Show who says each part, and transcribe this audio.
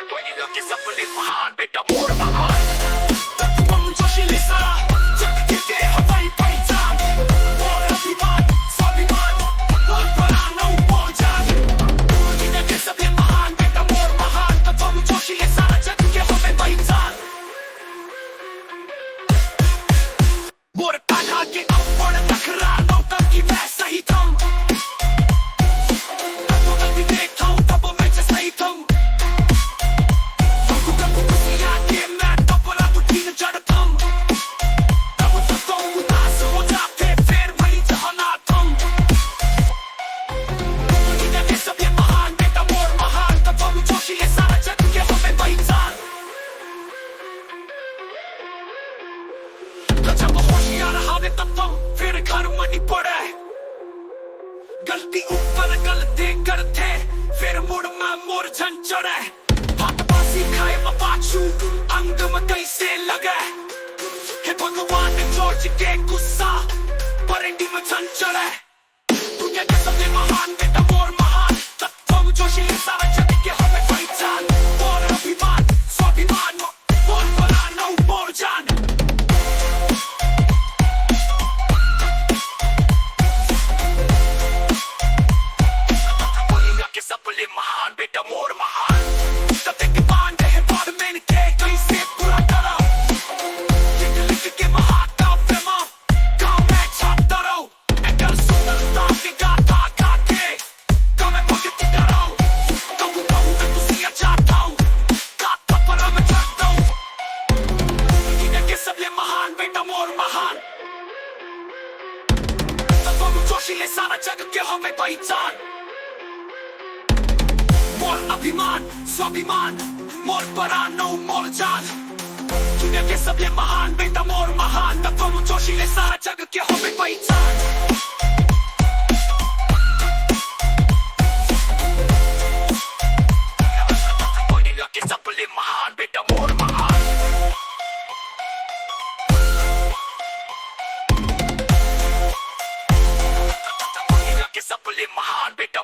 Speaker 1: के सपने महान बेटा मोर महान तुम जोशीले सारा जग के दे हवाई पहचान और अभिमान स्वाभिमान और परानो बोल जान दुनिया के सपने महान बेटा मोर महान तुम जोशीले सारा जग के हवाई पहचान मोर कान्हा के अपर टकरानो तब की मैं सही था जब होशियार हावे तब तो फिर घर मनी पड़े गलती ऊपर गलती करते फिर मुड़ में मोर झन चढ़े हाथ पासी खाए पाछू अंग में कैसे लगे हे भगवान जोश के गुस्सा परेडी में झन चढ़े दुनिया के सबसे महान बेटा मोर महान तत्व जोशीले सारा जग के हमें पहचान और अभिमान स्वाभिमान और परानो मोर जान महान बेटा मोर महान तब के बांधे हैं बाद मैंने के कैसे पूरा करा लिख के महाकाव्य में गाँव में छापता रहो एकर सुंदरता के गाथा गाथे गाँव में भगती करो कहूँ कहूँ मैं तुझे चाहता हूँ गाथा पर मैं चढ़ता हूँ दुनिया के सबले महान बेटा मोर महान तब जोशीले सारा जग के हमें पहचान मोर अभिमान स्वाभिमान मोर परानो मोर जान दुनिया के सबले महान बेटा मोर महान तत्व जोशीले सारा जग के हमें पहचान दुनिया के सबले महान बेटा मोर महान दुनिया के सबले महान बेटा